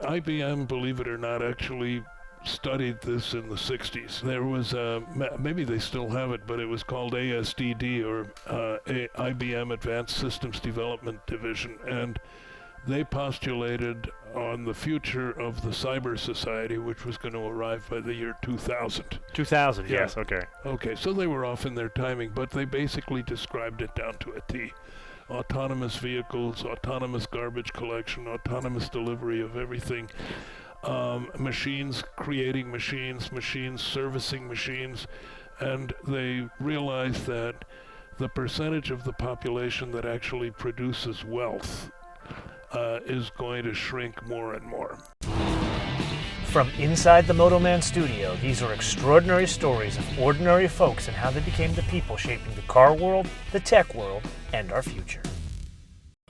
IBM, believe it or not, actually studied this in the 60s. There was maybe they still have it, but it was called ASDD, or IBM Advanced Systems Development Division, and they postulated on the future of the cyber society, which was going to arrive by the year 2000. 2000, Yeah. yes, okay. Okay, so they were off in their timing, but they basically described it down to a T. Autonomous vehicles, autonomous garbage collection, autonomous delivery of everything, machines creating machines, machines servicing machines, and they realized that the percentage of the population that actually produces wealth is going to shrink more and more. From Inside the MotoMan Studio, these are extraordinary stories of ordinary folks and how they became the people shaping the car world, the tech world, and our future.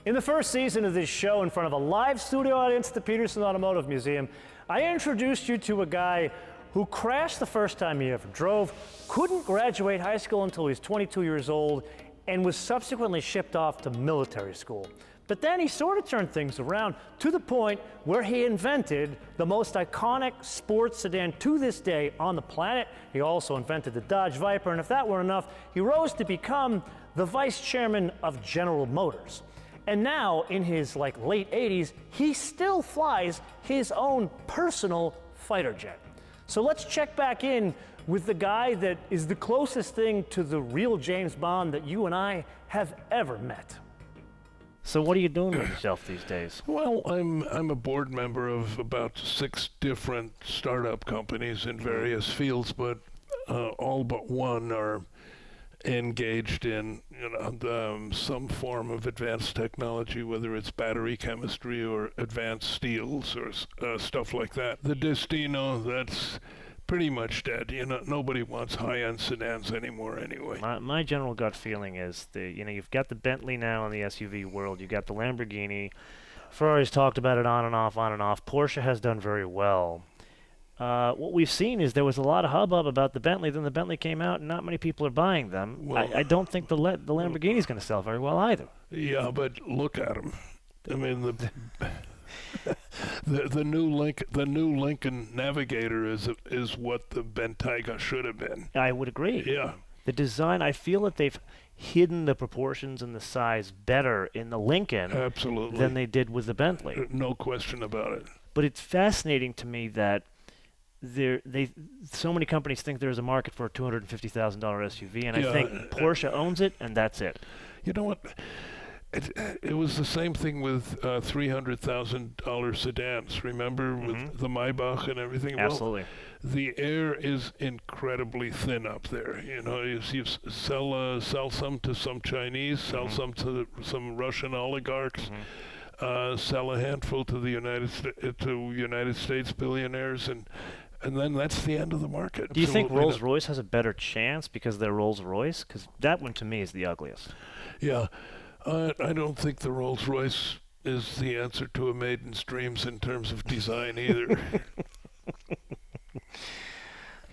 In the first season of this show, in front of a live studio audience at the Peterson Automotive Museum, I introduced you to a guy who crashed the first time he ever drove, couldn't graduate high school until he was 22 years old, and was subsequently shipped off to military school. But then he sort of turned things around to the point where he invented the most iconic sports sedan to this day on the planet. He also invented the Dodge Viper, and if that weren't enough, he rose to become the vice chairman of General Motors. And now, in his late 80s, he still flies his own personal fighter jet. So let's check back in with the guy that is the closest thing to the real James Bond that you and I have ever met. So what are you doing with yourself these days? Well, I'm a board member of about 6 different startup companies in various fields, but all but one are engaged in some form of advanced technology, whether it's battery chemistry or advanced steels or stuff like that. The Destino, that's pretty much dead. Nobody wants high-end sedans anymore anyway. My general gut feeling is you've got the Bentley now in the SUV world. You've got the Lamborghini. Ferrari's talked about it on and off, on and off. Porsche has done very well. What we've seen is there was a lot of hubbub about the Bentley. Then the Bentley came out, and not many people are buying them. Well, I don't think the Lamborghini's going to sell very well either. Yeah, but look at them. I mean, the new Lincoln Navigator is what the Bentayga should have been. I would agree. Yeah. The design, I feel that they've hidden the proportions and the size better in the Lincoln Absolutely. than they did with the Bentley. No question about it. But it's fascinating to me that so many companies think there's a market for a $250,000 SUV, and I think Porsche owns it, and that's it. You know what? It was the same thing with $300,000 sedans. Remember, with the Maybach and everything? Absolutely. Well, the air is incredibly thin up there. You sell some to some Chinese, sell some to some Russian oligarchs, sell a handful to the United States billionaires, and then that's the end of the market. Do you think Rolls-Royce has a better chance because they're Rolls-Royce? Because that one, to me, is the ugliest. Yeah. I don't think the Rolls-Royce is the answer to a maiden's dreams in terms of design either.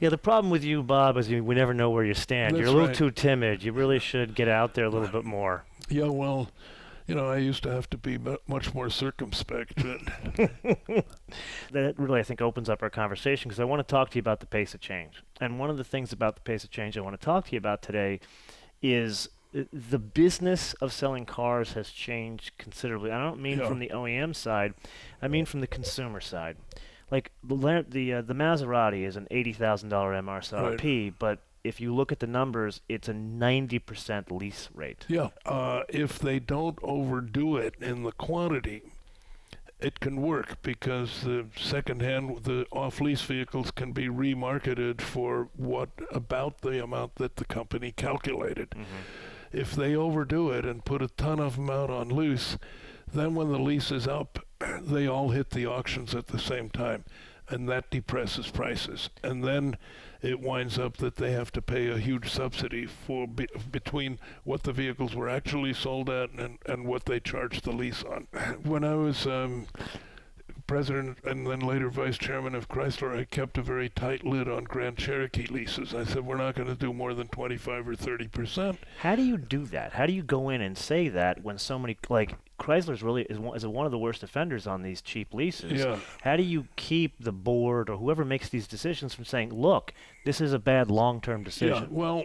Yeah, the problem with you, Bob, is we never know where you stand. That's You're a little right. too timid. You really should get out there a little bit more. Yeah, well, I used to have to be much more circumspect. That really, I think, opens up our conversation because I want to talk to you about the pace of change. And one of the things about the pace of change I want to talk to you about today is the business of selling cars has changed considerably. I don't mean from the OEM side. I mean from the consumer side. Like the Maserati is an $80,000 MSRP, right. but if you look at the numbers, it's a 90% lease rate. Yeah. If they don't overdo it in the quantity, it can work because the the off-lease vehicles can be remarketed for about the amount that the company calculated. If they overdo it and put a ton of them out on lease, then when the lease is up, they all hit the auctions at the same time, and that depresses prices. And then it winds up that they have to pay a huge subsidy for between what the vehicles were actually sold at and what they charged the lease on. When I was president and then later vice chairman of Chrysler, I kept a very tight lid on Grand Cherokee leases. I said, we're not going to do more than 25 or 30%. How do you do that? How do you go in and say that when so many, like, Chrysler's really is one of the worst offenders on these cheap leases. Yeah. How do you keep the board or whoever makes these decisions from saying, look, this is a bad long-term decision? Yeah, well,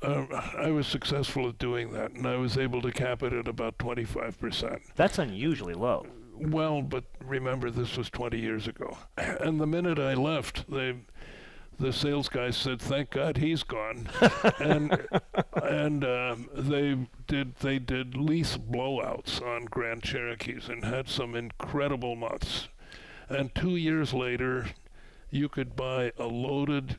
I was successful at doing that, and I was able to cap it at about 25%. That's unusually low. Well, but remember, this was 20 years ago. And the minute I left, the sales guy said, "Thank God he's gone," and they did lease blowouts on Grand Cherokees and had some incredible months. And 2 years later, you could buy a loaded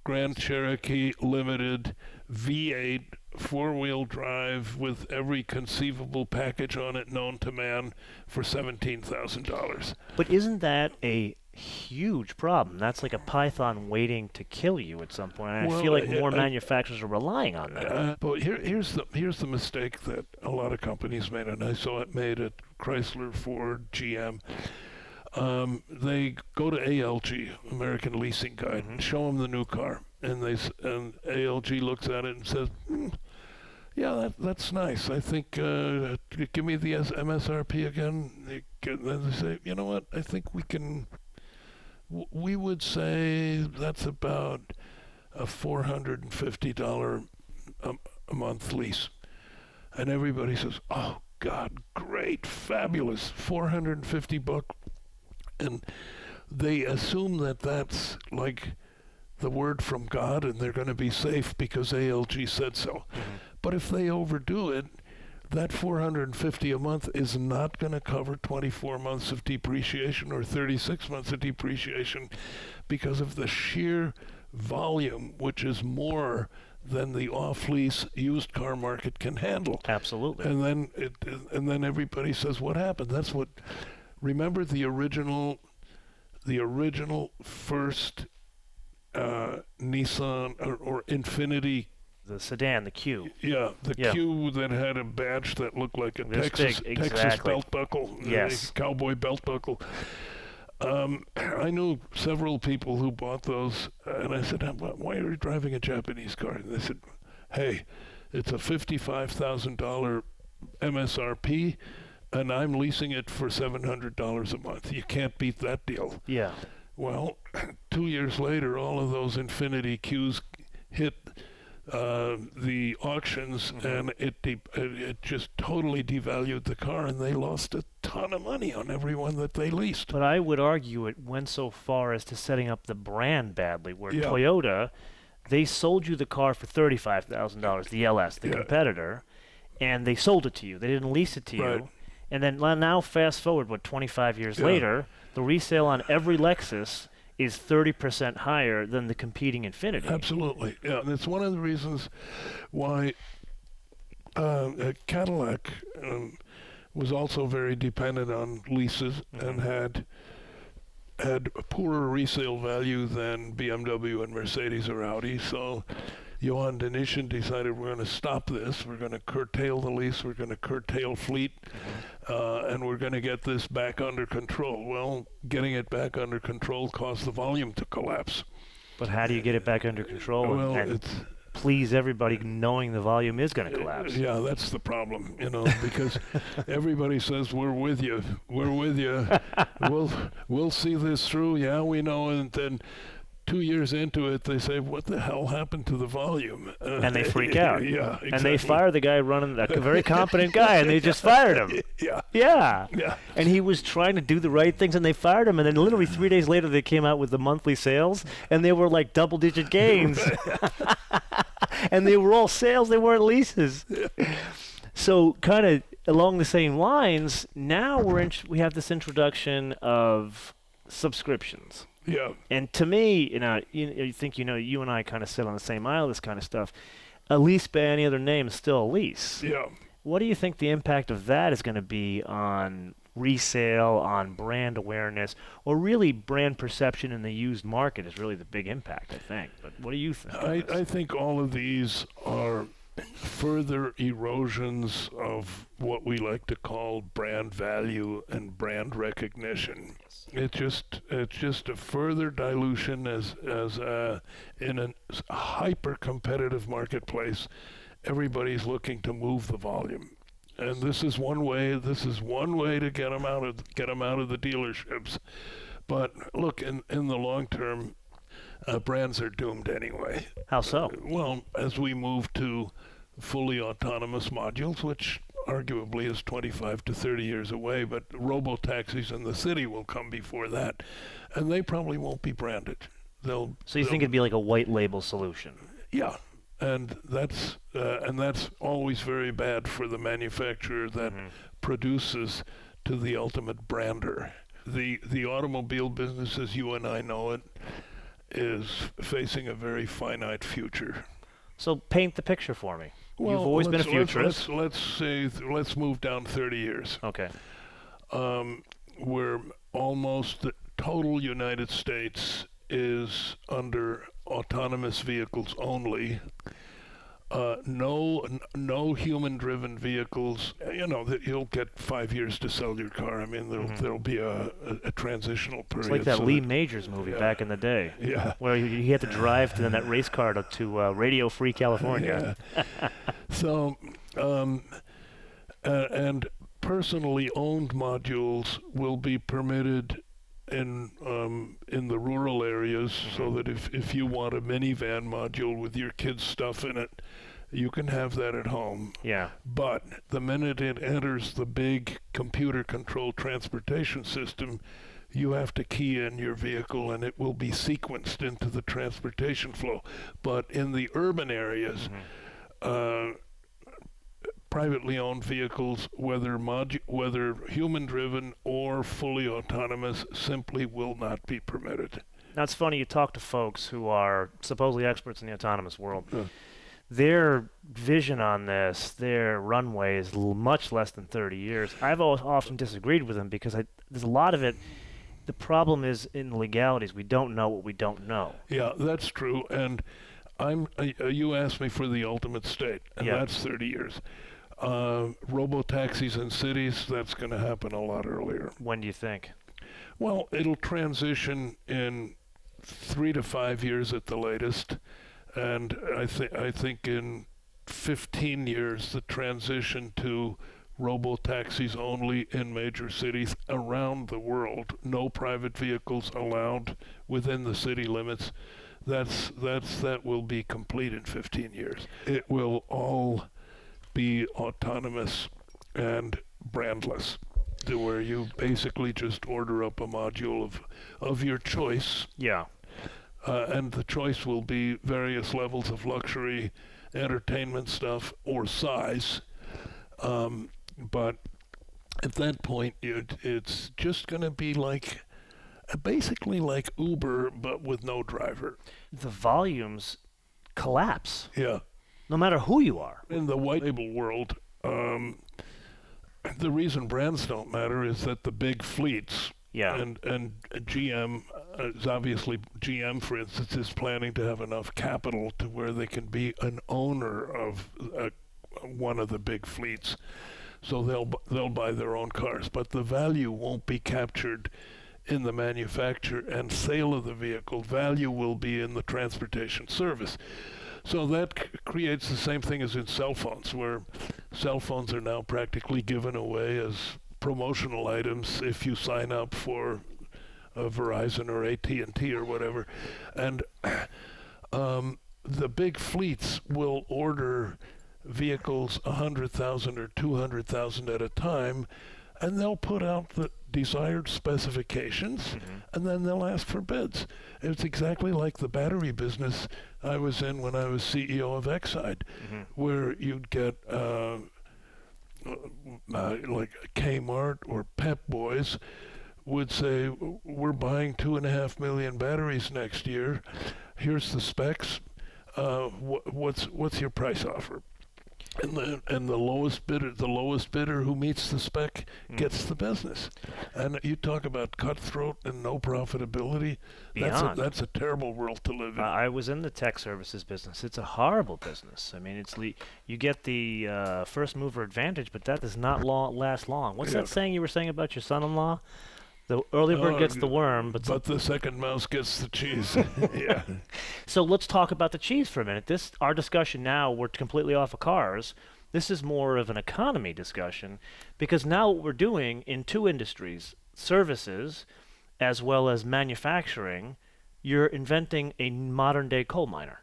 Grand Cherokee Limited V8 four-wheel drive with every conceivable package on it known to man for $17,000. But isn't that a huge problem? That's like a python waiting to kill you at some point. And I feel like more manufacturers are relying on that. But here's the mistake that a lot of companies made, and I saw it made at Chrysler, Ford, GM. They go to ALG, American Leasing Guide, and show them the new car, and ALG looks at it and says, "Yeah, that's nice. I think give me the MSRP again." Then they say, "You know what? I think we can." We would say that's about a $450 a month lease, and everybody says, "Oh God, great, fabulous, $450." And they assume that that's like the word from God and they're going to be safe because ALG said so. But if they overdo it, that $450 a month is not going to cover 24 months of depreciation or 36 months of depreciation because of the sheer volume, which is more than the off-lease used car market can handle. Absolutely. And then everybody says, "What happened?" That's what. Remember the original first Nissan or Infiniti. The sedan, the Q. Yeah, the Q that had a badge that looked like a Texas belt buckle, yes, cowboy belt buckle. I knew several people who bought those, and I said, "Why are you driving a Japanese car?" And they said, "Hey, it's a $55,000 MSRP, and I'm leasing it for $700 a month. You can't beat that deal." Yeah. Well, 2 years later, all of those Infiniti Qs hit the auctions, and it just totally devalued the car, and they lost a ton of money on everyone that they leased. But I would argue it went so far as to setting up the brand badly, where Toyota, they sold you the car for $35,000, the LS, the competitor, and they sold it to you. They didn't lease it to you. And then now fast forward, 25 years later, the resale on every Lexus is 30% higher than the competing Infiniti. Absolutely, yeah. And it's one of the reasons why Cadillac was also very dependent on leases and had a poorer resale value than BMW and Mercedes or Audi. So Johan Denishin decided, we're going to stop this, we're going to curtail the lease, we're going to curtail fleet, and we're going to get this back under control. Well, getting it back under control caused the volume to collapse. But how do you get it back under control and please everybody knowing the volume is going to collapse? Yeah, that's the problem, because everybody says, we're with you, we'll see this through, yeah, we know, and then 2 years into it, they say, "What the hell happened to the volume?" And they freak out. Yeah, exactly. And they fire the guy running, a very competent guy, and they just fired him. Yeah. And he was trying to do the right things, and they fired him. And then literally 3 days later, they came out with the monthly sales, and they were like double-digit gains. And they were all sales; they weren't leases. So, kind of along the same lines, now we have this introduction of subscriptions. Yeah. And to me, you think, you and I kind of sit on the same aisle, this kind of stuff. A lease by any other name is still a lease. Yeah. What do you think the impact of that is going to be on resale, on brand awareness, or really brand perception in the used market is really the big impact, I think. But what do you think? I think all of these are further erosions of what we like to call brand value and brand recognition. It's just a further dilution as in a hyper competitive marketplace. Everybody's looking to move the volume, and this is one way. This is one way to get them out of the dealerships. But look, in the long term, brands are doomed anyway. How so? Well, as we move to fully autonomous modules, which arguably is 25 to 30 years away, but robo taxis in the city will come before that, and they probably won't be branded. So you think it'd be like a white label solution? Yeah, and that's always very bad for the manufacturer that produces to the ultimate brander. The automobile business, as you and I know it, is facing a very finite future. So paint the picture for me. Well, you've always been a futurist. Let's move down 30 years. Okay. Where almost the total United States is under autonomous vehicles only. No human-driven vehicles. You know that you'll get 5 years to sell your car. I mean, there'll be a transitional period. It's like that Lee Majors movie back in the day. Yeah. Where he had to drive to that race car to Radio Free California. Yeah. So, and personally owned modules will be permitted in the rural areas, so that if you want a minivan module with your kids' stuff in it, you can have that at home. Yeah. But the minute it enters the big computer-controlled transportation system, you have to key in your vehicle, and it will be sequenced into the transportation flow. But in the urban areas, privately owned vehicles, whether human-driven or fully autonomous, simply will not be permitted. Now, it's funny, you talk to folks who are supposedly experts in the autonomous world. Their vision on this, their runway, is much less than 30 years. I've often disagreed with them because there's a lot of it. The problem is in the legalities. We don't know what we don't know. Yeah, that's true. And you asked me for the ultimate state, and that's 30 years. Robo-taxis in cities, that's going to happen a lot earlier. When do you think? Well, it'll transition in 3 to 5 years at the latest. And I think in 15 years, the transition to robo-taxis only in major cities around the world, no private vehicles allowed within the city limits, that will be complete in 15 years. It will all be autonomous and brandless, to where you basically just order up a module of your choice. Yeah. And the choice will be various levels of luxury, entertainment stuff, or size. But at that point, it's just going to be basically like Uber, but with no driver. The volumes collapse. Yeah. No matter who you are. In the white label world, the reason brands don't matter is that the big fleets, and GM is obviously, GM, for instance, is planning to have enough capital to where they can be an owner of one of the big fleets. So they'll buy their own cars, but the value won't be captured in the manufacture and sale of the vehicle. Value will be in the transportation service. So that creates the same thing as in cell phones, where cell phones are now practically given away as promotional items if you sign up for Verizon or AT&T or whatever. And the big fleets will order vehicles 100,000 or 200,000 at a time, and they'll put out the desired specifications, and then they'll ask for bids. It's exactly like the battery business I was in when I was CEO of Exide, where you'd get like Kmart or Pep Boys would say, we're buying 2.5 million batteries next year. Here's the specs. What's your price offer? And the lowest bidder who meets the spec gets the business. And you talk about cutthroat and no profitability. Beyond. That's a terrible world to live in. I was in the tech services business. It's a horrible business. I mean, you get the first mover advantage, but that does not last long. What's that saying you were saying about your son-in-law? The early bird gets the worm, but the second mouse gets the cheese. Yeah. So let's talk about the cheese for a minute. Our discussion now, we're completely off of cars. This is more of an economy discussion, because now what we're doing in two industries, services as well as manufacturing, you're inventing a modern-day coal miner.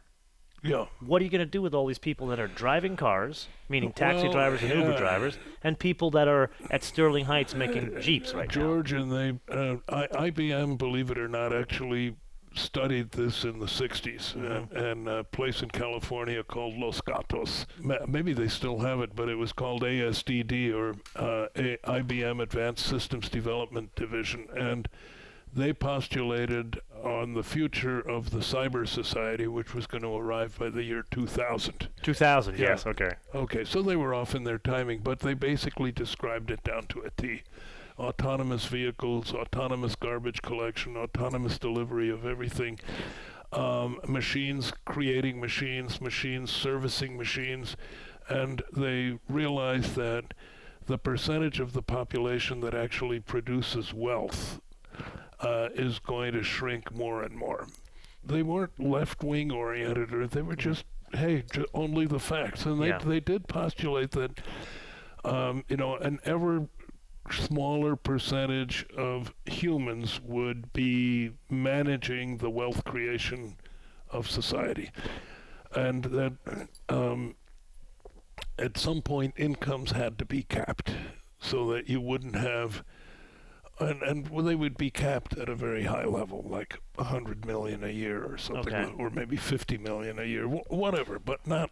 Yeah. What are you going to do with all these people that are driving cars, meaning taxi drivers and Uber drivers, and people that are at Sterling Heights making Jeeps right George, now? And IBM, believe it or not, actually studied this in the 60s and a place in California called Los Gatos. Maybe they still have it, but it was called ASDD, or IBM Advanced Systems Development Division. And they postulated on the future of the cyber society, which was going to arrive by the year 2000. 2000, yes, okay. Okay, so they were off in their timing, but they basically described it down to a T. Autonomous vehicles, autonomous garbage collection, autonomous delivery of everything, machines creating machines, machines servicing machines, and they realized that the percentage of the population that actually produces wealth is going to shrink more and more. They weren't left-wing oriented, or they were just, hey, only the facts. And they did postulate that, an ever smaller percentage of humans would be managing the wealth creation of society. And that at some point incomes had to be capped so that you wouldn't have, and they would be capped at a very high level, like 100 million a year or something, or maybe 50 million a year, whatever, but not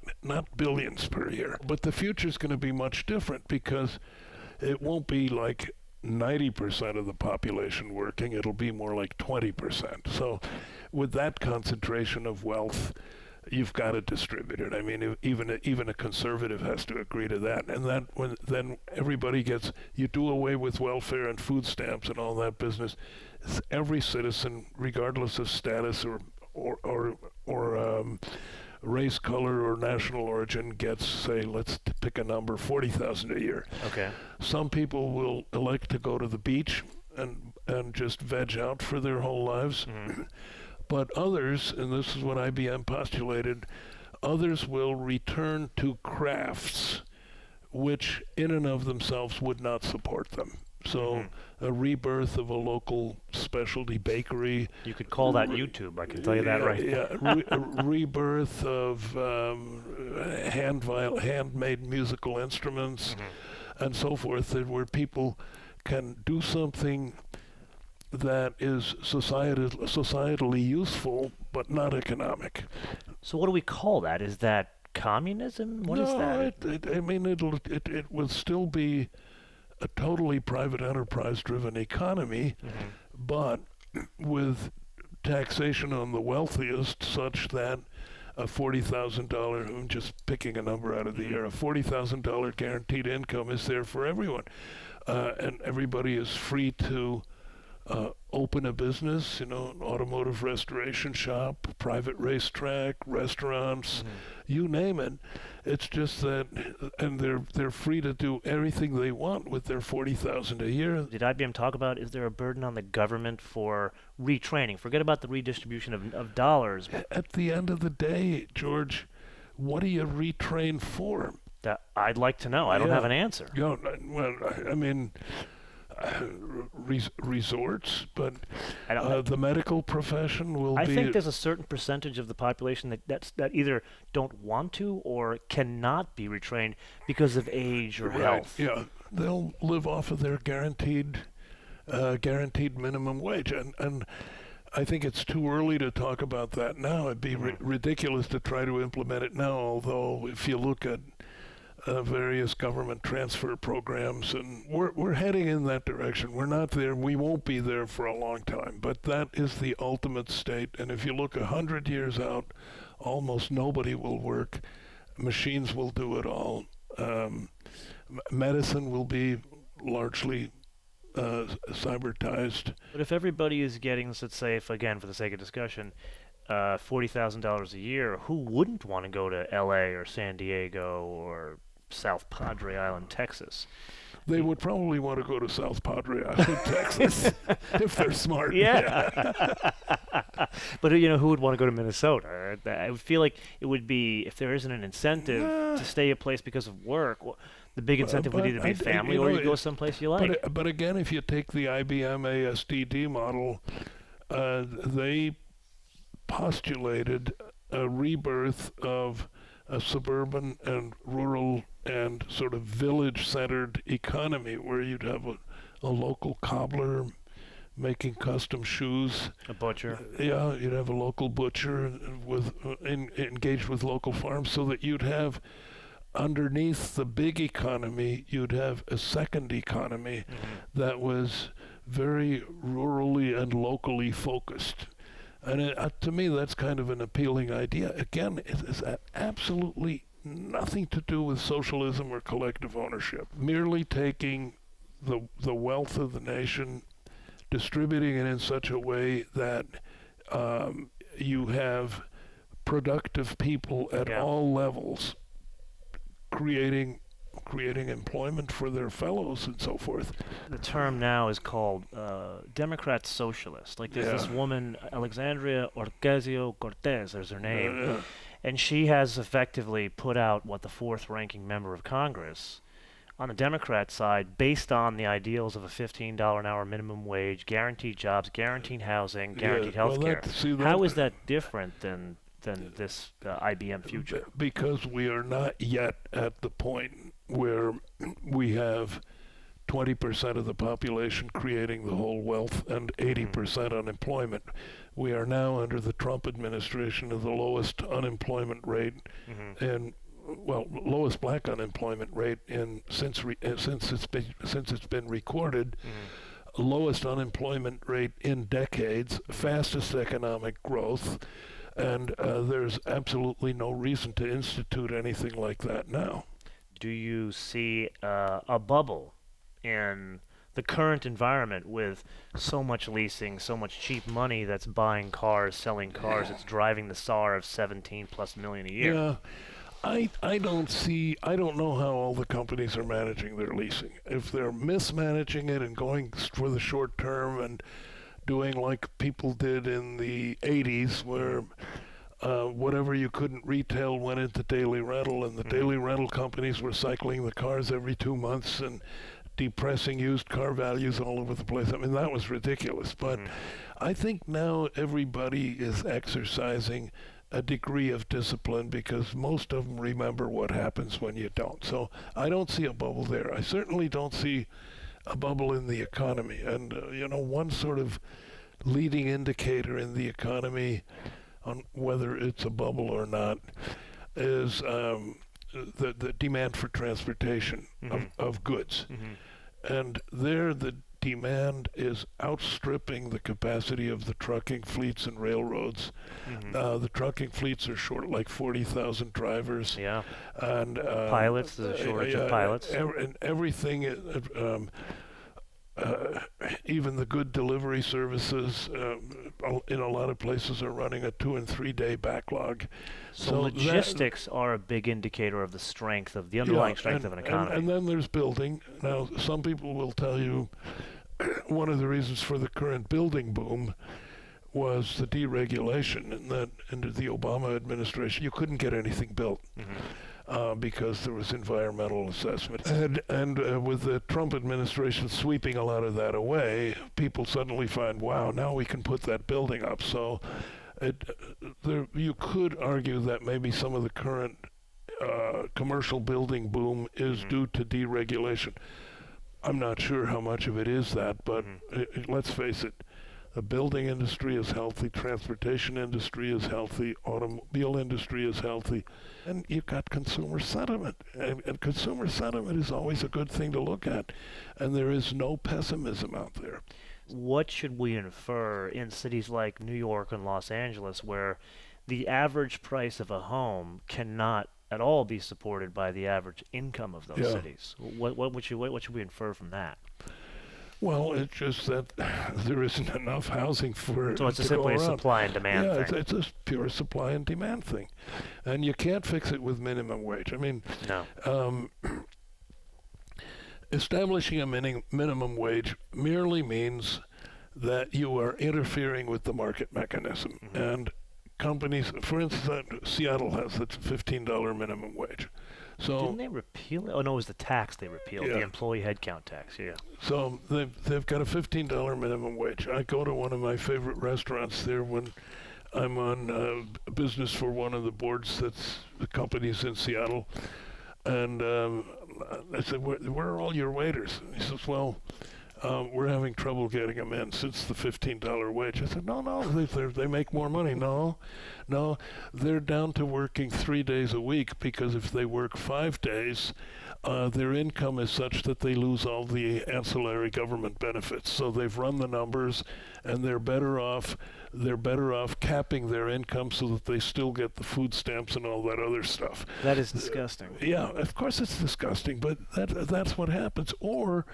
billions per year. But the future's going to be much different, because it won't be like 90% of the population working, it'll be more like 20%. So with that concentration of wealth, you've got to distribute it. I mean, even a conservative has to agree to that. And then everybody gets, you do away with welfare and food stamps and all that business. Every citizen, regardless of status or race, color, or national origin, gets, say, let's pick a number, $40,000 a year. Okay. Some people will elect to go to the beach and just veg out for their whole lives. But others, and this is what IBM postulated, others will return to crafts which in and of themselves would not support them. So a rebirth of a local specialty bakery. You could call that YouTube, I can tell you that right. A rebirth of handmade musical instruments and so forth, where people can do something that is societally useful, but not economic. So what do we call that? Is that communism? What is that? It will still be a totally private enterprise-driven economy, but with taxation on the wealthiest, such that a $40,000, I'm just picking a number out of the air, a $40,000 guaranteed income is there for everyone, and everybody is free to open a business, an automotive restoration shop, private racetrack, restaurants, you name it. It's just that, and they're free to do everything they want with their $40,000 a year. Did IBM talk about, is there a burden on the government for retraining? Forget about the redistribution of dollars. At the end of the day, George, what do you retrain for? I'd like to know. I don't have an answer. Resorts, but the medical profession will be... I think there's a certain percentage of the population that either don't want to or cannot be retrained because of age or health. Yeah, they'll live off of their guaranteed minimum wage, and I think it's too early to talk about that now. It'd be ridiculous to try to implement it now, although if you look at various government transfer programs, and we're heading in that direction. We're not there. We won't be there for a long time, but that is the ultimate state. And if you look 100 years out, almost nobody will work. Machines will do it all. Medicine will be largely cybertized. But if everybody is getting, let's say, if again for the sake of discussion, $40,000 a year, who wouldn't want to go to L.A. or San Diego or South Padre Island, Texas? They would probably want to go to South Padre Island, Texas, if they're smart. Yeah. But who would want to go to Minnesota? I would feel like it would be, if there isn't an incentive to stay a place because of work, the big incentive would either be family or you go someplace you like. But again, if you take the IBM ASDD model, they postulated a rebirth of a suburban and rural and sort of village-centered economy where you'd have a local cobbler making custom shoes. A butcher. Yeah, you'd have a local butcher engaged with local farms, so that you'd have underneath the big economy, you'd have a second economy that was very rurally and locally focused. And to me, that's kind of an appealing idea. Again, it has absolutely nothing to do with socialism or collective ownership. Merely taking the wealth of the nation, distributing it in such a way that you have productive people at all levels, creating employment for their fellows and so forth. The term now is called Democrat Socialist. Like there's this woman, Alexandria Ocasio-Cortez, there's her name, and she has effectively put out what the fourth ranking member of Congress on the Democrat side, based on the ideals of a $15 an hour minimum wage, guaranteed jobs, guaranteed housing, guaranteed health care. How is that different than this IBM future? Because we are not yet at the point where we have 20% of the population creating the whole wealth and 80% unemployment. We are now under the Trump administration of the lowest unemployment rate and lowest black unemployment rate since it's been recorded. Lowest unemployment rate in decades, fastest economic growth, and there's absolutely no reason to institute anything like that now. Do you see a bubble in the current environment with so much leasing, so much cheap money that's buying cars, selling cars, it's driving the SAR of 17 plus million a year? Yeah. I don't know how all the companies are managing their leasing. If they're mismanaging it and going for the short term and doing like people did in the 80s where whatever you couldn't retail went into daily rental, and the daily rental companies were cycling the cars every 2 months and depressing used car values all over the place. I mean, that was ridiculous. But I think now everybody is exercising a degree of discipline because most of them remember what happens when you don't. So I don't see a bubble there. I certainly don't see a bubble in the economy. And, one sort of leading indicator in the economy on whether it's a bubble or not is the demand for transportation of goods. And there the demand is outstripping the capacity of the trucking fleets and railroads. The trucking fleets are short like 40,000 drivers. Yeah. And pilots, the shortage of pilots. And everything, even the good delivery services in a lot of places are running a 2 and 3 day backlog. So logistics are a big indicator of the strength of the underlying strength of an economy. And then there's building. Now, some people will tell you one of the reasons for the current building boom was the deregulation, and that under the Obama administration you couldn't get anything built because there was environmental assessment. And with the Trump administration sweeping a lot of that away, people suddenly find, wow, now we can put that building up. So you could argue that maybe some of the current commercial building boom is due to deregulation. I'm not sure how much of it is that, but let's face it, the building industry is healthy, transportation industry is healthy, automobile industry is healthy, and you've got consumer sentiment. And consumer sentiment is always a good thing to look at, and there is no pessimism out there. What should we infer in cities like New York and Los Angeles, where the average price of a home cannot at all be supported by the average income of those Yeah. cities. What should we infer from that? Well, it's just that there isn't enough housing for it So it's to simply go a around. supply and demand Yeah, thing. it's a pure supply and demand thing. And you can't fix it with minimum wage. I mean, No. establishing a minimum wage merely means that you are interfering with the market mechanism. Mm-hmm. And companies, for instance, Seattle has a $15 minimum wage. So Didn't they repeal it? Oh, no, it was the tax they repealed, the Yeah. employee headcount tax, yeah. So they've got a $15 minimum wage. I go to one of my favorite restaurants there when I'm on business for one of the boards that's the companies in Seattle, and I said, where are all your waiters? And he says, well, we're having trouble getting them in since the $15 wage. I said, no, they make more money. No, they're down to working 3 days a week, because if they work 5 days, their income is such that they lose all the ancillary government benefits. So they've run the numbers, and they're better off capping their income so that they still get the food stamps and all that other stuff. That is disgusting. Yeah, of course it's disgusting, but that's what happens. Or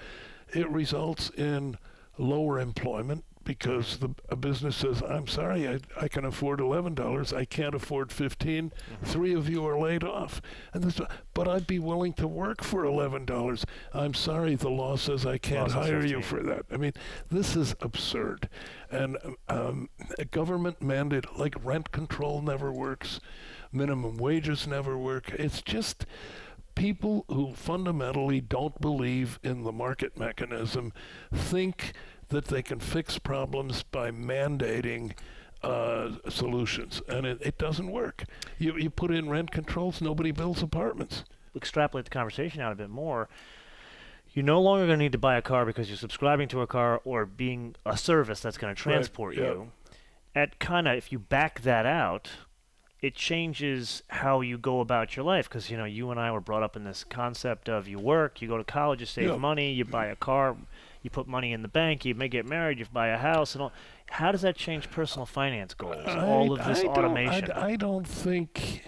it results in lower employment, because a business says, I'm sorry, I can afford $11, I can't afford 15. Mm-hmm. 3 of you are laid off. And this, but I'd be willing to work for $11. I'm sorry, the law says I can't Law says hire you 15. for that. I mean, this is absurd. And a government mandate, like rent control, never works. Minimum wages never work. It's just people who fundamentally don't believe in the market mechanism think that they can fix problems by mandating solutions, and it doesn't work. You put in rent controls, nobody builds apartments. Extrapolate the conversation out a bit more. You're no longer going to need to buy a car because you're subscribing to a car or being a service that's going to transport Right, yeah. you. If you back that out, it changes how you go about your life, because you and I were brought up in this concept of you work, you go to college, you save Yeah. money, you buy a car, you put money in the bank, you may get married, you buy a house, and all. How does that change personal finance goals? All of this automation. I don't think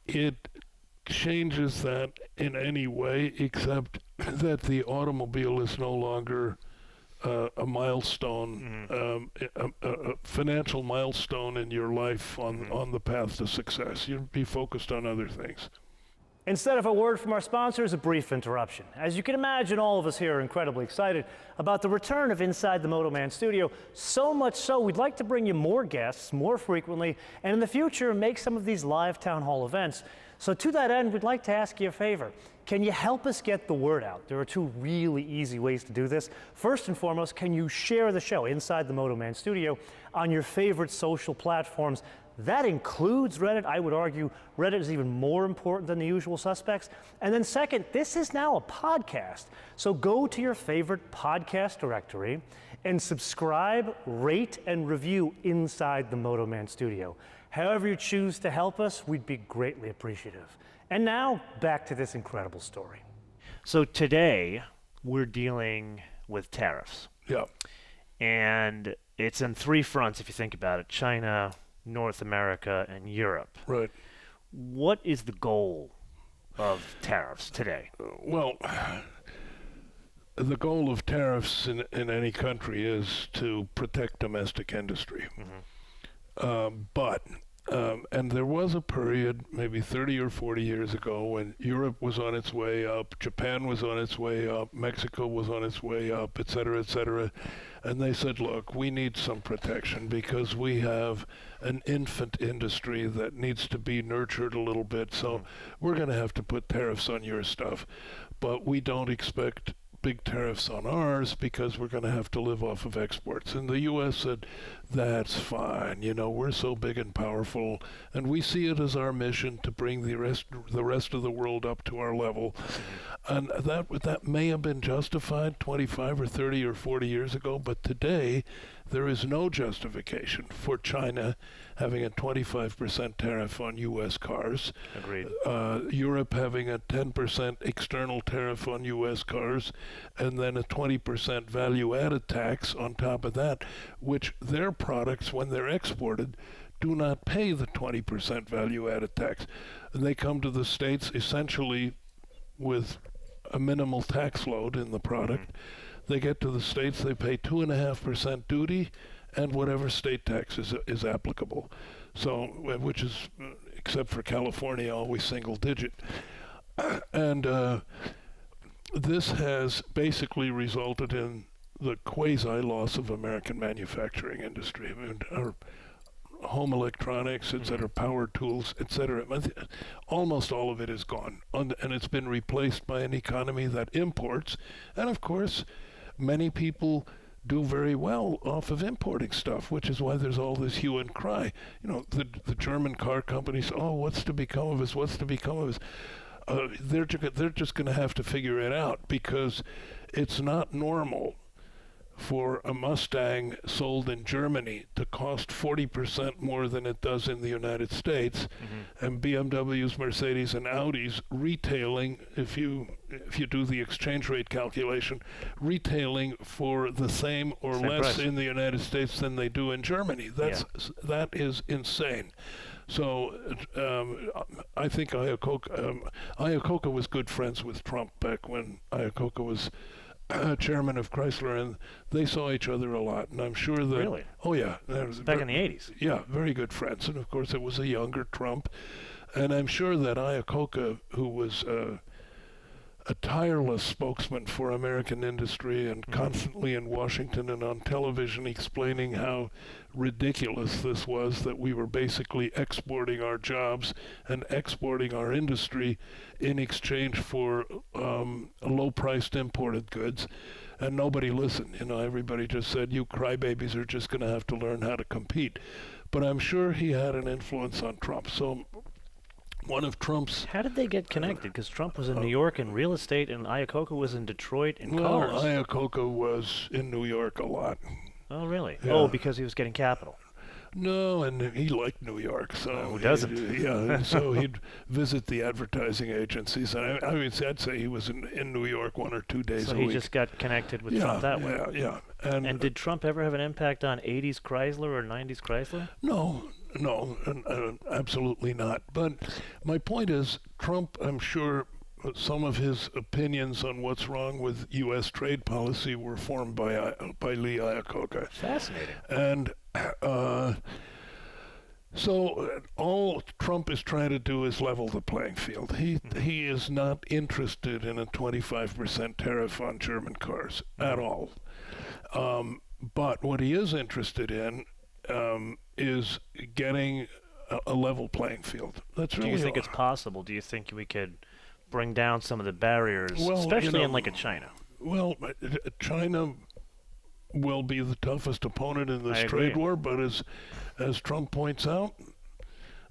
it changes that in any way, except that the automobile is no longer a milestone, a financial milestone in your life on the path to success. You'd be focused on other things. Instead of a word from our sponsors, a brief interruption. As you can imagine, all of us here are incredibly excited about the return of Inside the MotoMan Studio, so much so we'd like to bring you more guests more frequently, and in the future make some of these live town hall events. So to that end, we'd like to ask you a favor. Can you help us get the word out? There are 2 really easy ways to do this. First and foremost, can you share the show, Inside the MotoMan Studio, on your favorite social platforms? That includes Reddit. I would argue Reddit is even more important than the usual suspects. And then second, this is now a podcast. So go to your favorite podcast directory and subscribe, rate, and review Inside the MotoMan Studio. However you choose to help us, we'd be greatly appreciative. And now, back to this incredible story. So today, we're dealing with tariffs. Yeah. And it's in 3 fronts, if you think about it: China, North America, and Europe. Right. What is the goal of tariffs today? Well, the goal of tariffs in any country is to protect domestic industry. And there was a period, maybe 30 or 40 years ago, when Europe was on its way up, Japan was on its way up, Mexico was on its way up, et cetera, and they said, look, we need some protection because we have an infant industry that needs to be nurtured a little bit, so we're going to have to put tariffs on your stuff, but we don't expect big tariffs on ours because we're going to have to live off of exports. And the U.S. said, that's fine. We're so big and powerful, and we see it as our mission to bring the rest of the world up to our level. And that may have been justified 25 or 30 or 40 years ago, but today there is no justification for China having a 25% tariff on U.S. cars. Agreed. Europe having a 10% external tariff on U.S. cars, and then a 20% value-added tax on top of that, which their products, when they're exported, do not pay the 20% value-added tax. And they come to the States essentially with a minimal tax load in the product. They get to the States, they pay 2.5% duty and whatever state tax is applicable. So, which is, except for California, always single digit. And this has basically resulted in the quasi-loss of American manufacturing industry. I mean, our home electronics, etc., power tools, etc., almost all of it is gone. And it's been replaced by an economy that imports. And of course, many people do very well off of importing stuff, which is why there's all this hue and cry. You know, the German car companies, oh, what's to become of us? What's to become of us? They're just going to have to figure it out, because it's not normal for a Mustang sold in Germany to cost 40% more than it does in the United States, and BMWs, Mercedes, and Audis retailing, if you do the exchange rate calculation, retailing for the same or less price in the United States than they do in Germany. That is insane. So I think Iacocca was good friends with Trump back when Iacocca was chairman of Chrysler, and they saw each other a lot. And I'm sure that... Really? Oh, yeah. Back in the 80s? Yeah, very good friends. And, of course, it was a younger Trump. And I'm sure that Iacocca, who was a tireless spokesman for American industry and constantly in Washington and on television explaining how ridiculous this was, that we were basically exporting our jobs and exporting our industry in exchange for low-priced imported goods. And nobody listened. You know, everybody just said, you crybabies are just going to have to learn how to compete. But I'm sure he had an influence on Trump. So one of Trump's... How did they get connected? Because Trump was in New York in real estate, and Iacocca was in Detroit in cars. Well, Iacocca was in New York a lot. Oh, really? Yeah. Oh, because he was getting capital. No, and he liked New York, so... Who doesn't? Yeah, so he'd visit the advertising agencies. And I mean, I'd say he was in New York 1 or 2 days a week. So he just got connected with Trump that way. Yeah. And did Trump ever have an impact on 80s Chrysler or 90s Chrysler? No, absolutely not. But my point is, Trump, I'm sure some of his opinions on what's wrong with U.S. trade policy were formed by Lee Iacocca. Fascinating. And so all Trump is trying to do is level the playing field. He is not interested in a 25% tariff on German cars at all. But what he is interested in is getting a level playing field. That's really. Do you think it's possible? Do you think we could bring down some of the barriers, especially in like a China? Well, China will be the toughest opponent in this trade war, but as Trump points out,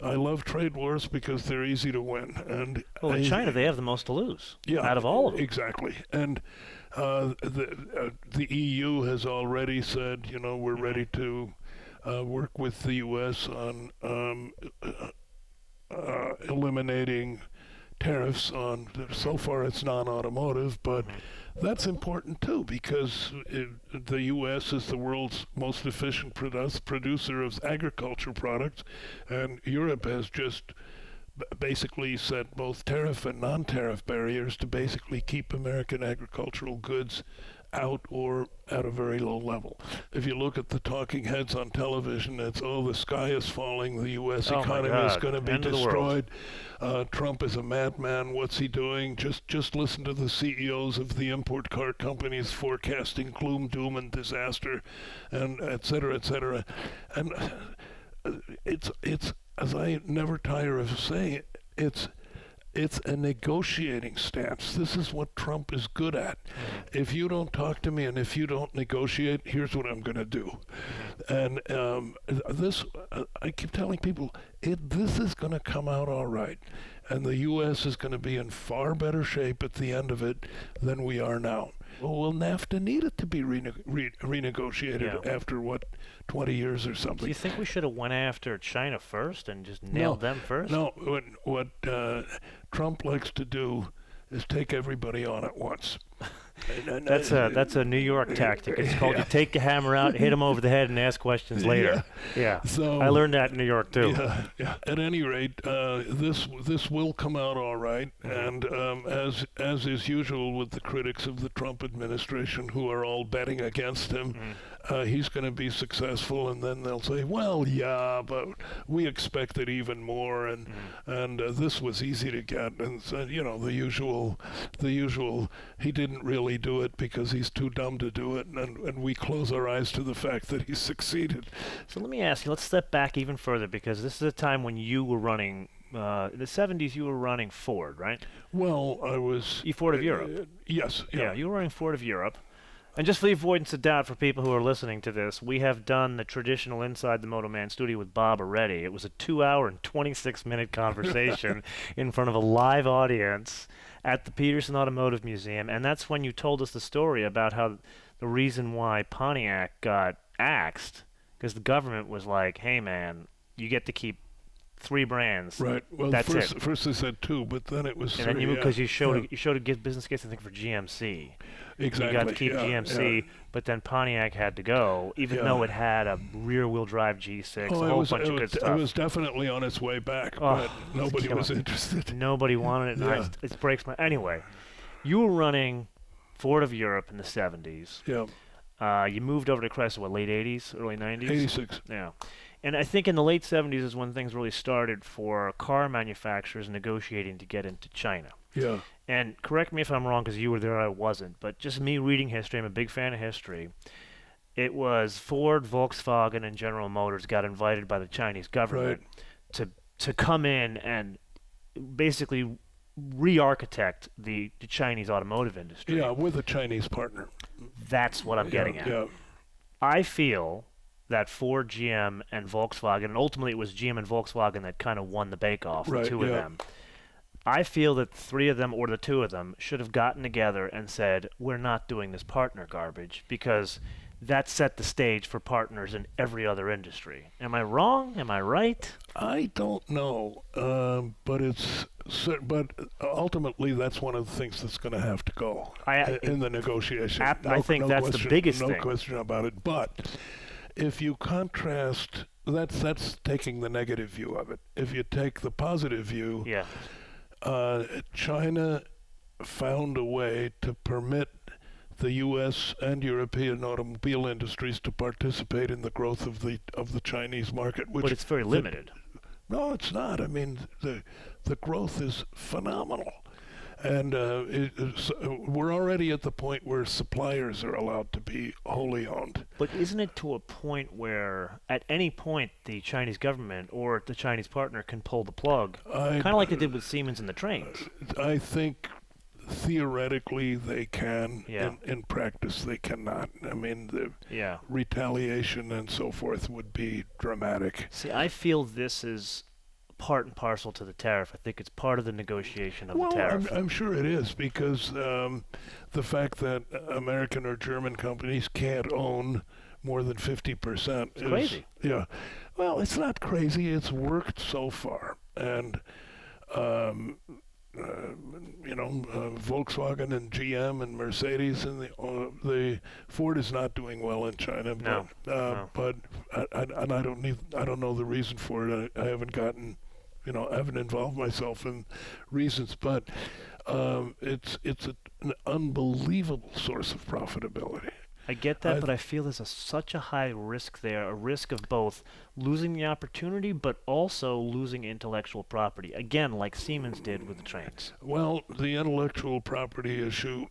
I love trade wars because they're easy to win. And in China, they have the most to lose out of all of them. Exactly. And the EU has already said, you know, we're ready to work with the U.S. on eliminating tariffs on, so far it's non-automotive, but that's important too, because the U.S. is the world's most efficient producer of agriculture products, and Europe has just basically set both tariff and non-tariff barriers to basically keep American agricultural goods out or at a very low level. If you look at the talking heads on television, it's, oh, the sky is falling, the U.S. economy is going to be destroyed, Trump is a madman, what's he doing? Just listen to the CEOs of the import car companies forecasting gloom, doom, and disaster, and et cetera, et cetera. And it's as I never tire of saying, it's a negotiating stance. This is what Trump is good at. If you don't talk to me and if you don't negotiate, here's what I'm going to do. And I keep telling people, this is going to come out all right. And the U.S. is going to be in far better shape at the end of it than we are now. Well, NAFTA needed to be renegotiated after, 20 years or something. Do you think we should have went after China first and just nailed them first? No, what Trump likes to do is take everybody on at once. That's a New York tactic. It's called you take the hammer out, hit him over the head, and ask questions later. Yeah. So I learned that in New York too. Yeah. At any rate, this will come out all right, and as is usual with the critics of the Trump administration, who are all betting against him, he's going to be successful, and then they'll say, well, yeah, but we expected even more, and this was easy to get, and so, the usual. He didn't really do it because he's too dumb to do it, and we close our eyes to the fact that he succeeded. So let me ask you. Let's step back even further, because this is a time when you were running. In the 70s, you were running Ford, right? Well, I was. Ford of Europe. Yes. Yeah, you were running Ford of Europe. And just for the avoidance of doubt for people who are listening to this, we have done the traditional Inside the MotoMan Studio with Bob already. It was a 2-hour and 26-minute conversation in front of a live audience at the Peterson Automotive Museum, and that's when you told us the story about how the reason why Pontiac got axed, because the government was like, hey man, you get to keep 3 brands. Right. Well, that's first they said 2, but then it was 3. And then because you showed a good business case, I think, for GMC. Exactly. You got to keep GMC, but then Pontiac had to go, even though it had a rear-wheel drive G6, a whole bunch of good stuff. It was definitely on its way back, but nobody was interested. Nobody wanted it. And it breaks my... Anyway, you were running Ford of Europe in the 70s. Yeah. You moved over to Chrysler, late 80s, early 90s? 86. Yeah. And I think in the late 70s is when things really started for car manufacturers negotiating to get into China. Yeah. And correct me if I'm wrong, because you were there, I wasn't, but just me reading history, I'm a big fan of history. It was Ford, Volkswagen, and General Motors got invited by the Chinese government to come in and basically re-architect the Chinese automotive industry. Yeah, with a Chinese partner. That's what I'm getting at. Yeah. I feel that Ford, GM, and Volkswagen, and ultimately it was GM and Volkswagen that kind of won the bake-off, the two of them. I feel that 3 of them or the 2 of them should have gotten together and said, we're not doing this partner garbage, because that set the stage for partners in every other industry. Am I wrong? Am I right? I don't know, but ultimately that's one of the things that's going to have to go in the negotiation. I think that's the biggest thing. No question about it. But if you contrast, that's taking the negative view of it. If you take the positive view, China found a way to permit the U.S. and European automobile industries to participate in the growth of the Chinese market. But it's very limited. No, it's not. I mean, the growth is phenomenal. And we're already at the point where suppliers are allowed to be wholly owned. But isn't it to a point where at any point the Chinese government or the Chinese partner can pull the plug, kind of like they did with Siemens and the trains? I think theoretically they can. In practice they cannot. I mean, the retaliation and so forth would be dramatic. See, I feel this is part and parcel to the tariff. I think it's part of the negotiation of the tariff. I'm sure it is, because the fact that American or German companies can't own more than 50% is crazy. Yeah. Well, it's not crazy. It's worked so far. And Volkswagen and GM and Mercedes and the Ford is not doing well in China. No. But I don't know the reason for it. I haven't gotten, I haven't involved myself in reasons, but it's an unbelievable source of profitability. I get that, but I feel there's such a high risk there, a risk of both losing the opportunity but also losing intellectual property, again, like Siemens did with the trains. Well, the intellectual property issue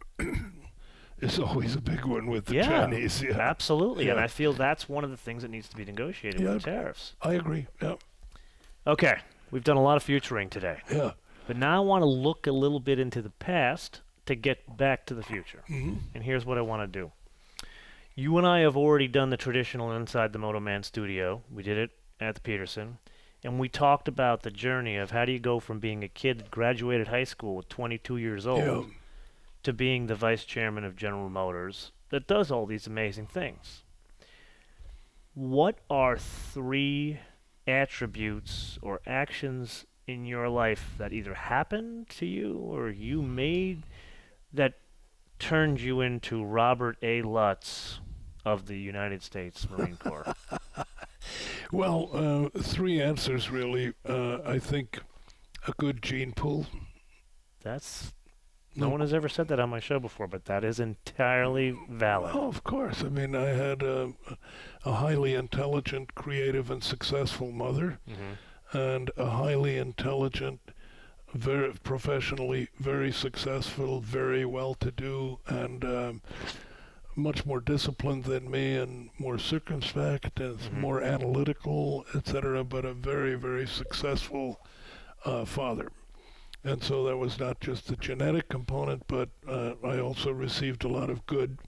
is always a big one with the Chinese. Yeah, absolutely, and I feel that's one of the things that needs to be negotiated with the tariffs. I agree, Okay, we've done a lot of futuring today. Yeah. But now I want to look a little bit into the past to get back to the future. Mm-hmm. And here's what I want to do. You and I have already done the traditional Inside the MotoMan Studio. We did it at the Peterson. And we talked about the journey of how do you go from being a kid that graduated high school at 22 years old to being the vice chairman of General Motors that does all these amazing things. What are 3 attributes or actions in your life that either happened to you or you made that turned you into Robert A. Lutz of the United States Marine Corps? Well, three answers really. I think a good gene pool. No one has ever said that on my show before, but that is entirely valid. Oh, of course. I mean, I had a highly intelligent, creative, and successful mother, and a highly intelligent, very professionally very successful, very well-to-do, and much more disciplined than me, and more circumspect, and more analytical, etc. But a very, very successful father. And so that was not just the genetic component, but I also received a lot of good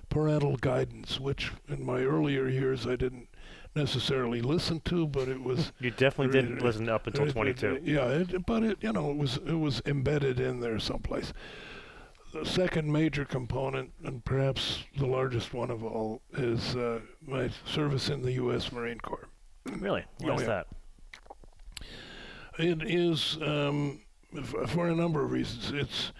parental guidance, which in my earlier years I didn't necessarily listen to, but it was. You definitely didn't listen up until 22. But it was embedded in there someplace. The second major component, and perhaps the largest one of all, is my service in the U.S. Marine Corps. Really? What's that? It is. For a number of reasons. It's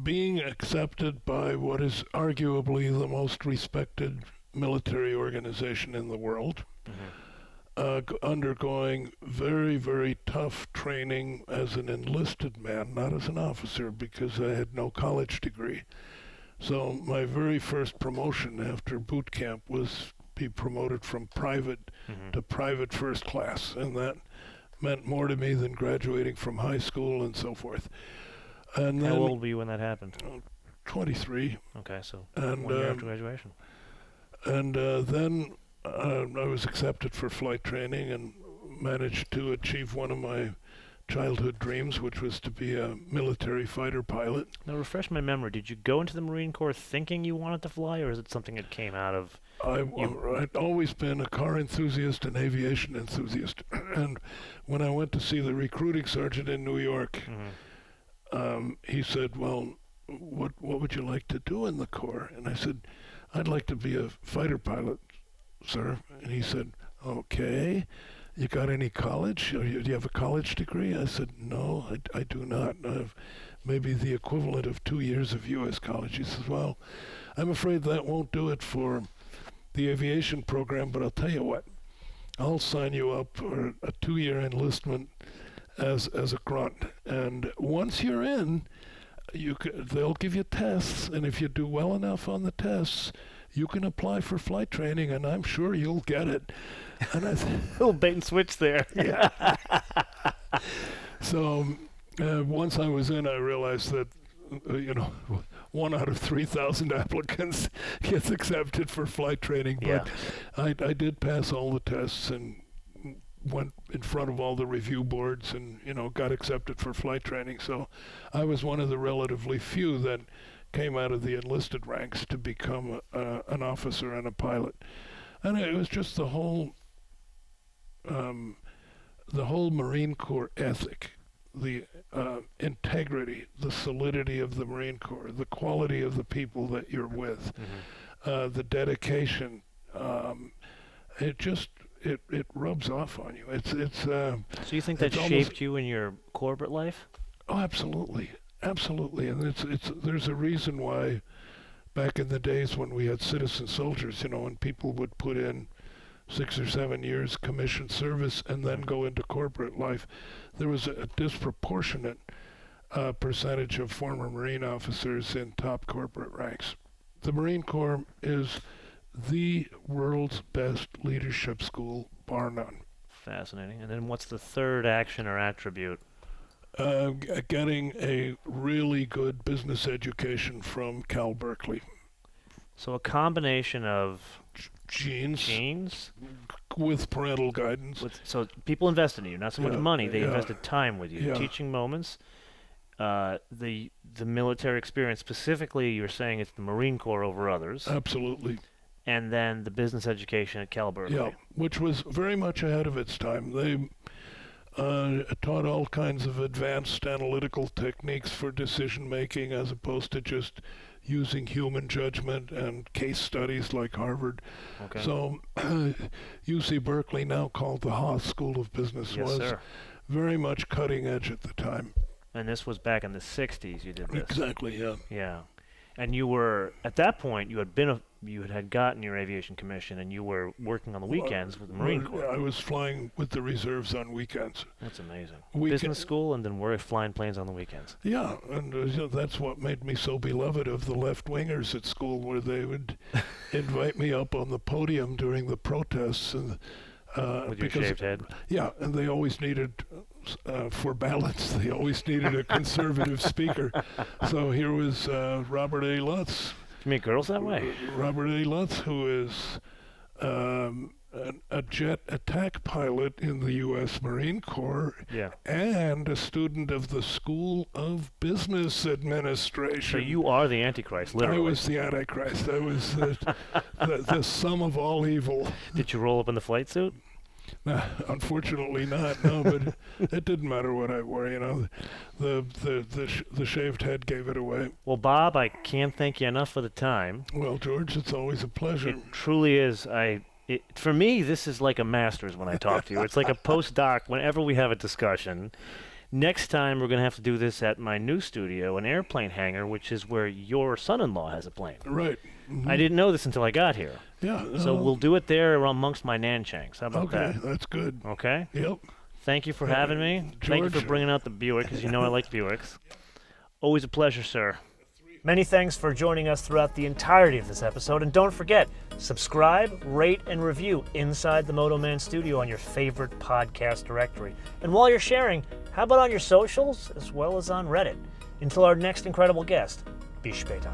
being accepted by what is arguably the most respected military organization in the world, undergoing very, very tough training as an enlisted man, not as an officer, because I had no college degree. So my very first promotion after boot camp was be promoted from private to private first class, and that meant more to me than graduating from high school and so forth. And how old were you when that happened? 23. Okay, so and 1 year after graduation. And then I was accepted for flight training and managed to achieve one of my childhood dreams, which was to be a military fighter pilot. Now, refresh my memory. Did you go into the Marine Corps thinking you wanted to fly, or is it something that came out of... I'd always been a car enthusiast and aviation enthusiast. And when I went to see the recruiting sergeant in New York, he said, well, what would you like to do in the Corps? And I said, I'd like to be a fighter pilot, sir. And he said, okay. You got any college? Do you have a college degree? I said, no, I do not. I have maybe the equivalent of 2 years of U.S. college. He says, well, I'm afraid that won't do it for the aviation program, but I'll tell you what, I'll sign you up for a 2-year enlistment as a grunt. And once you're in, they'll give you tests, and if you do well enough on the tests, you can apply for flight training, and I'm sure you'll get it. And I little bait and switch there. Yeah. So once I was in, I realized that, 1 out of 3,000 applicants gets accepted for flight training. But I did pass all the tests and went in front of all the review boards and, got accepted for flight training. So I was one of the relatively few that came out of the enlisted ranks to become an officer and a pilot. And it was just the whole Marine Corps ethic, the integrity, the solidity of the Marine Corps, the quality of the people that you're with, the dedication. It rubs off on you. So you think that shaped you in your corporate life? Oh, absolutely. And there's a reason why back in the days when we had citizen soldiers, and people would put in 6 or 7 years commissioned service and then go into corporate life, there was a disproportionate percentage of former Marine officers in top corporate ranks. The Marine Corps is the world's best leadership school, bar none. Fascinating. And then what's the third action or attribute? Getting a really good business education from Cal Berkeley. So a combination of genes with parental guidance. So people invest in you, not so much money. They invested time with you, teaching moments. The military experience, specifically, you're saying it's the Marine Corps over others. Absolutely. And then the business education at Cal Berkeley. Yeah, which was very much ahead of its time. They taught all kinds of advanced analytical techniques for decision making as opposed to just using human judgment and case studies like Harvard. Okay. So UC Berkeley, now called the Haas School of Business, was very much cutting edge at the time. And this was back in the 60s you did this. Exactly, yeah. Yeah. And you were, at that point, you had gotten your aviation commission, and you were working on the weekends with the Marine Corps. I was flying with the reserves on weekends. That's amazing. Business school, and then we're flying planes on the weekends. Yeah, and that's what made me so beloved of the left-wingers at school, where they would invite me up on the podium during the protests. And, with your shaved head? Yeah, and they always needed, for balance, they always needed a conservative speaker. So here was Robert A. Lutz. You meet girls that way? Robert A. Lutz, who is a jet attack pilot in the U.S. Marine Corps, and a student of the School of Business Administration. So you are the Antichrist, literally. I was the Antichrist. I was the sum of all evil. Did you roll up in the flight suit? No, unfortunately not. No, but it didn't matter what I wore. You know, the shaved head gave it away. Well, Bob, I can't thank you enough for the time. Well, George, it's always a pleasure. It truly is. For me, this is like a master's when I talk to you. It's like a postdoc whenever we have a discussion. Next time, we're going to have to do this at my new studio, an airplane hangar, which is where your son-in-law has a plane. Right. Mm-hmm. I didn't know this until I got here. Yeah. So we'll do it there amongst my nanshanks. How about that? Okay, that's good. Okay? Yep. Thank you for having me. George. Thank you for bringing out the Buick, because you know I like Buicks. Always a pleasure, sir. Many thanks for joining us throughout the entirety of this episode. And don't forget, subscribe, rate, and review Inside the MotoMan Studio on your favorite podcast directory. And while you're sharing, how about on your socials as well as on Reddit? Until our next incredible guest, be später.